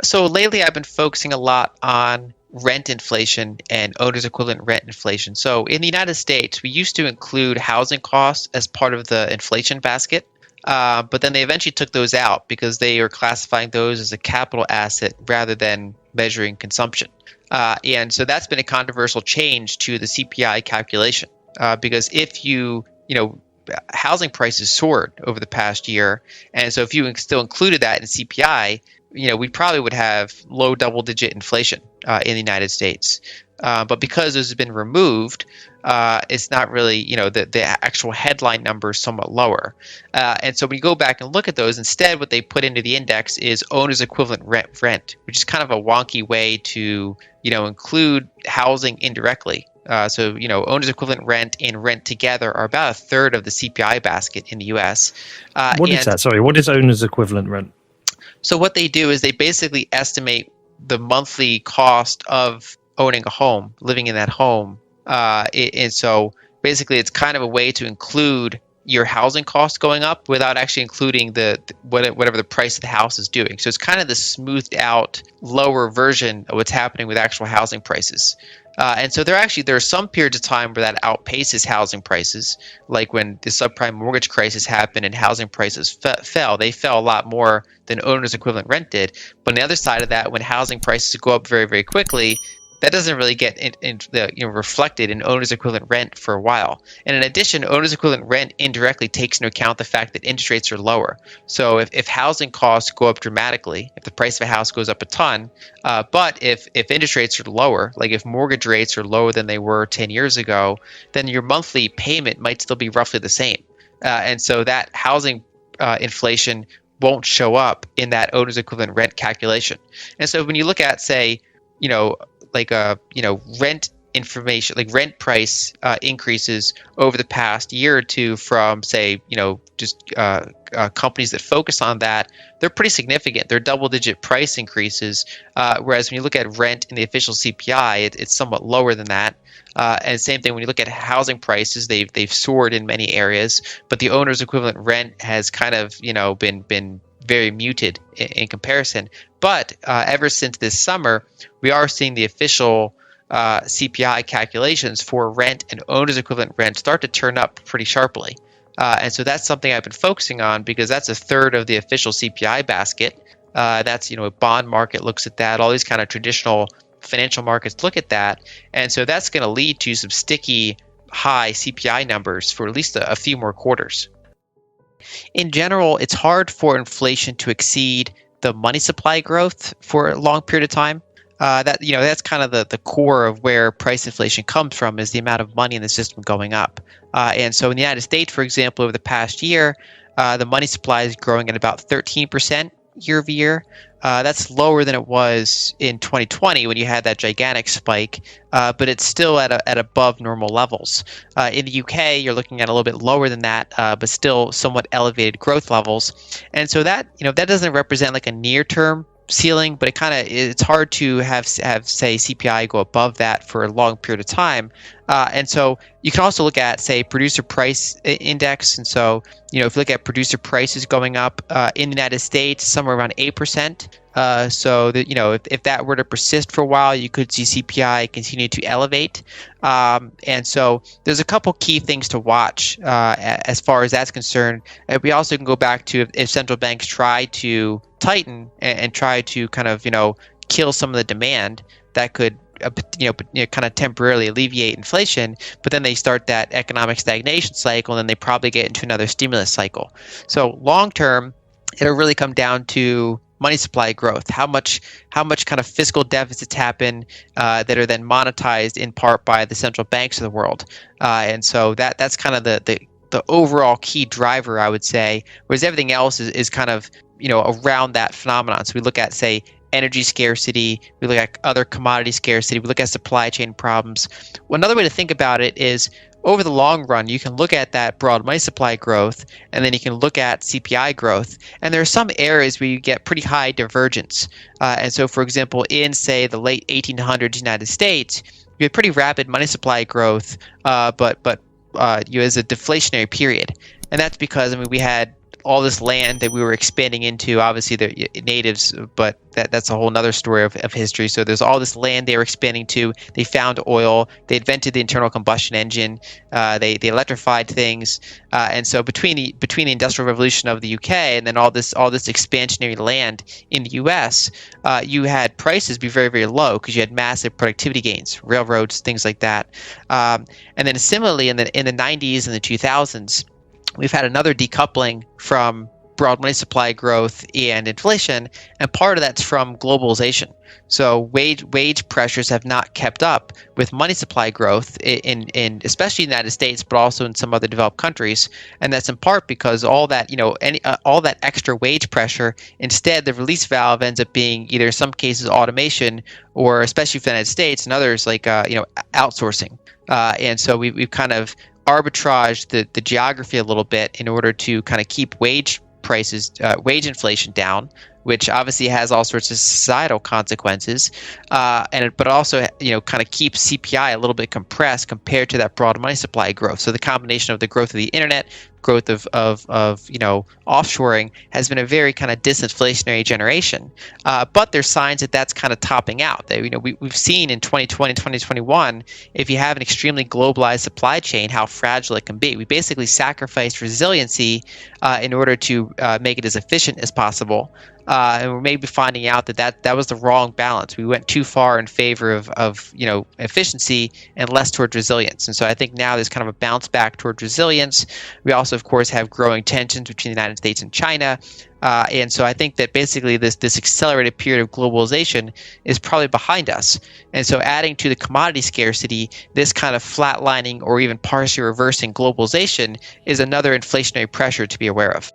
So lately, I've been focusing a lot on rent inflation and owner's equivalent rent inflation. So in the United States, we used to include housing costs as part of the inflation basket, but then they eventually took those out because they are classifying those as a capital asset rather than measuring consumption. And so that's been a controversial change to the CPI calculation because if housing prices soared over the past year, and so if you still included that in CPI, we probably would have low double-digit inflation in the United States. But because those have been removed, it's not really, the actual headline number is somewhat lower. And so when you go back and look at those, instead what they put into the index is owner's equivalent rent, which is kind of a wonky way to, include housing indirectly. So owner's equivalent rent and rent together are about a third of the CPI basket in the U.S. What is that? Sorry, what is owner's equivalent rent? So what they do is they basically estimate the monthly cost of owning a home, living in that home. And so basically it's kind of a way to include your housing costs going up without actually including whatever the price of the house is doing. So it's kind of the smoothed out lower version of what's happening with actual housing prices. And so there are some periods of time where that outpaces housing prices, like when the subprime mortgage crisis happened and housing prices fell. They fell a lot more than owner's equivalent rent did. But on the other side of that, when housing prices go up very, very quickly, that doesn't really get reflected in owner's equivalent rent for a while. And in addition, owner's equivalent rent indirectly takes into account the fact that interest rates are lower. So if housing costs go up dramatically, if the price of a house goes up a ton, but if interest rates are lower, like if mortgage rates are lower than they were 10 years ago, then your monthly payment might still be roughly the same. And so that housing inflation won't show up in that owner's equivalent rent calculation. And so when you look at, say, rent information, like rent price increases over the past year or two from, say, companies that focus on that, they're pretty significant. They're double-digit price increases, whereas when you look at rent in the official CPI, it's somewhat lower than that. And same thing when you look at housing prices, they've soared in many areas, but the owner's equivalent rent has kind of been very muted in comparison. But ever since this summer, we are seeing the official CPI calculations for rent and owner's equivalent rent start to turn up pretty sharply. And so that's something I've been focusing on because that's a third of the official CPI basket. That's, a bond market looks at that. All these kind of traditional financial markets look at that. And so that's going to lead to some sticky high CPI numbers for at least a few more quarters. In general, it's hard for inflation to exceed the money supply growth for a long period of time. That's kind of the core of where price inflation comes from, is the amount of money in the system going up. And so in the United States, for example, over the past year, the money supply is growing at about 13% year over year. That's lower than it was in 2020 when you had that gigantic spike, but it's still at above normal levels. In the UK, you're looking at a little bit lower than that, but still somewhat elevated growth levels. And so that doesn't represent like a near-term ceiling, but it's hard to have say CPI go above that for a long period of time. And so you can also look at, say, producer price index. And so, if you look at producer prices going up in the United States, somewhere around 8%. So that, if that were to persist for a while, you could see CPI continue to elevate. And so there's a couple key things to watch as far as that's concerned. And we also can go back to if central banks try to tighten and try to kind of, kill some of the demand, that could kind of temporarily alleviate inflation, but then they start that economic stagnation cycle, and then they probably get into another stimulus cycle. So long term, it'll really come down to money supply growth. How much kind of fiscal deficits happen that are then monetized in part by the central banks of the world, and so that's kind of the overall key driver, I would say. Whereas everything else is kind of around that phenomenon. So we look at, say, energy scarcity, we look at other commodity scarcity, we look at supply chain problems. Well, another way to think about it is, over the long run, you can look at that broad money supply growth, and then you can look at CPI growth. And there are some areas where you get pretty high divergence. And so, for example, in, say, the late 1800s United States, you had pretty rapid money supply growth, but as a deflationary period. And that's because, we had all this land that we were expanding into. Obviously, they're natives, but that's a whole nother story of history. So there's all this land they were expanding to. They found oil. They invented the internal combustion engine. They electrified things. And so between the Industrial Revolution of the UK and then all this expansionary land in the US, you had prices be very, very low because you had massive productivity gains, railroads, things like that. And then similarly in the 90s and the 2000s, we've had another decoupling from broad money supply growth and inflation, and part of that's from globalization. So wage pressures have not kept up with money supply growth in especially the United States, but also in some other developed countries, and that's in part because all that all that extra wage pressure, instead the release valve ends up being either in some cases automation, or especially for the United States and others like outsourcing, and so we've kind of arbitrage the geography a little bit in order to kind of keep wage inflation down, which obviously has all sorts of societal consequences, but also kind of keeps CPI a little bit compressed compared to that broad money supply growth. So the combination of the growth of the internet, growth of offshoring has been a very kind of disinflationary generation. But there's signs that that's kind of topping out. We've seen in 2020, 2021, if you have an extremely globalized supply chain, how fragile it can be. We basically sacrificed resiliency in order to make it as efficient as possible. And we're maybe finding out that was the wrong balance. We went too far in favor of efficiency and less towards resilience. And so I think now there's kind of a bounce back towards resilience. We also, of course, have growing tensions between the United States and China. And so I think that basically this accelerated period of globalization is probably behind us. And so adding to the commodity scarcity, this kind of flatlining or even partially reversing globalization is another inflationary pressure to be aware of.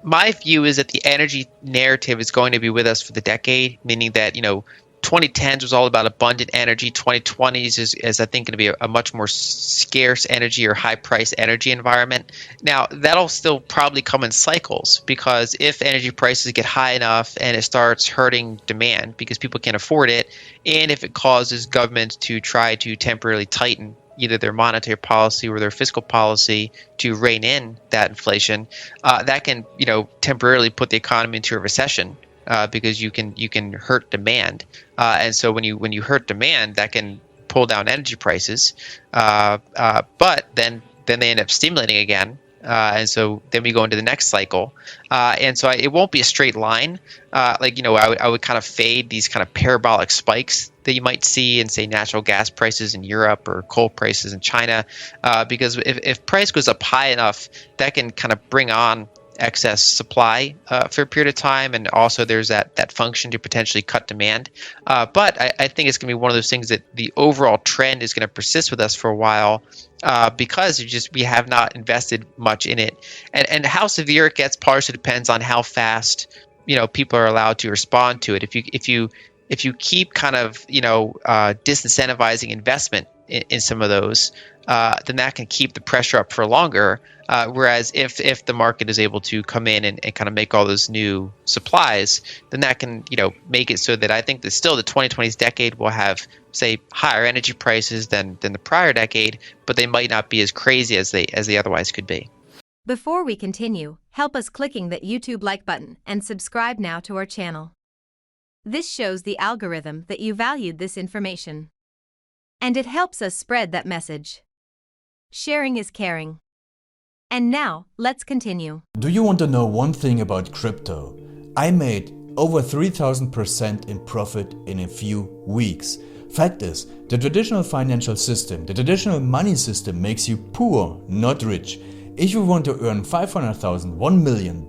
My view is that the energy narrative is going to be with us for the decade, meaning that 2010s was all about abundant energy. 2020s is I think going to be a much more scarce energy or high price energy environment. Now that'll still probably come in cycles, because if energy prices get high enough and it starts hurting demand because people can't afford it, and if it causes governments to try to temporarily tighten either their monetary policy or their fiscal policy to rein in that inflation, that can temporarily put the economy into a recession, because you can hurt demand, and so when you hurt demand, that can pull down energy prices, but then they end up stimulating again. And so then we go into the next cycle, and so it won't be a straight line. I would kind of fade these kind of parabolic spikes that you might see in, say, natural gas prices in Europe or coal prices in China, because if price goes up high enough, that can kind of bring on excess supply for a period of time, and also there's that function to potentially cut demand. But I think it's going to be one of those things that the overall trend is going to persist with us for a while, because we have not invested much in it, and how severe it gets partially depends on how fast people are allowed to respond to it. If you keep kind of disincentivizing investment in some of those, then that can keep the pressure up for longer. Whereas if the market is able to come in and kind of make all those new supplies, then that can make it so that I think that still the 2020s decade will have, say, higher energy prices than the prior decade, but they might not be as crazy as they otherwise could be. Before we continue, help us clicking that YouTube like button and subscribe now to our channel. This shows the algorithm that you valued this information, and it helps us spread that message. Sharing is caring. And now, let's continue. Do you want to know one thing about crypto? I made over 3,000% in profit in a few weeks. Fact is, the traditional financial system, the traditional money system makes you poor, not rich. If you want to earn $500,000, $1 million,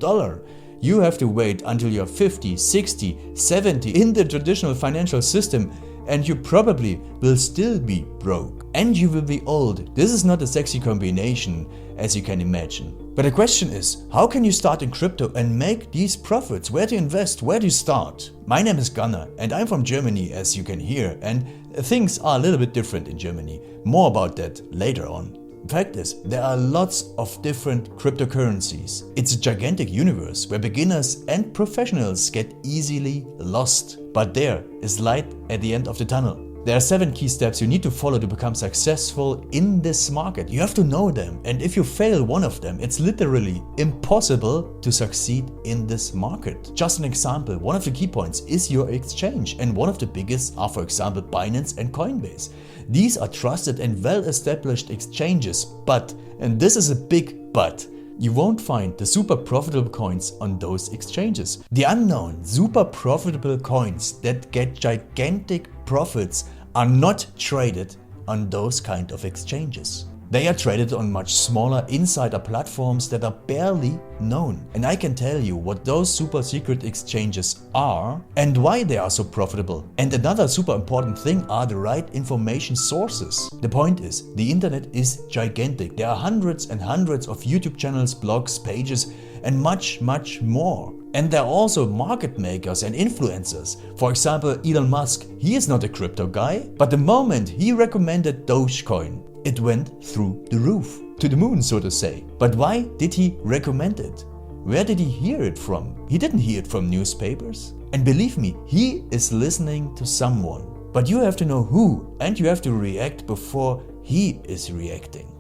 you have to wait until you're 50, 60, 70 in the traditional financial system, and you probably will still be broke. And you will be old. This is not a sexy combination, as you can imagine. But the question is, how can you start in crypto and make these profits? Where to invest? Where to start? My name is Gunnar and I'm from Germany, as you can hear, and things are a little bit different in Germany. More about that later on. Fact is, there are lots of different cryptocurrencies. It's a gigantic universe where beginners and professionals get easily lost. But there is light at the end of the tunnel. There are 7 key steps you need to follow to become successful in this market. You have to know them, and if you fail one of them, it's literally impossible to succeed in this market. Just an example, one of the key points is your exchange, and one of the biggest are, for example, Binance and Coinbase. These are trusted and well-established exchanges, but, and this is a big but, you won't find the super profitable coins on those exchanges. The unknown super profitable coins that get gigantic profits are not traded on those kind of exchanges. They are traded on much smaller insider platforms that are barely known. And I can tell you what those super secret exchanges are and why they are so profitable. And another super important thing are the right information sources. The point is, the internet is gigantic. There are hundreds and hundreds of YouTube channels, blogs, pages, and much more. And there are also market makers and influencers. For example, Elon Musk, he is not a crypto guy, but the moment he recommended Dogecoin, it went through the roof, to the moon, so to say. But why did he recommend it? Where did he hear it from? He didn't hear it from newspapers. And believe me, he is listening to someone. But you have to know who, and you have to react before he is reacting.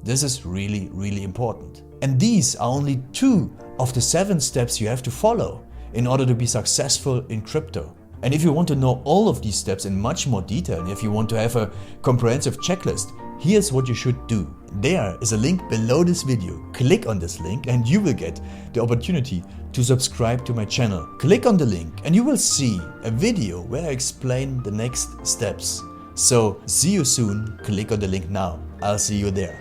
This is really, really important. And these are only 2 of the 7 steps you have to follow in order to be successful in crypto. And if you want to know all of these steps in much more detail, and if you want to have a comprehensive checklist, here's what you should do. There is a link below this video. Click on this link and you will get the opportunity to subscribe to my channel. Click on the link and you will see a video where I explain the next steps. So see you soon. Click on the link now. I'll see you there.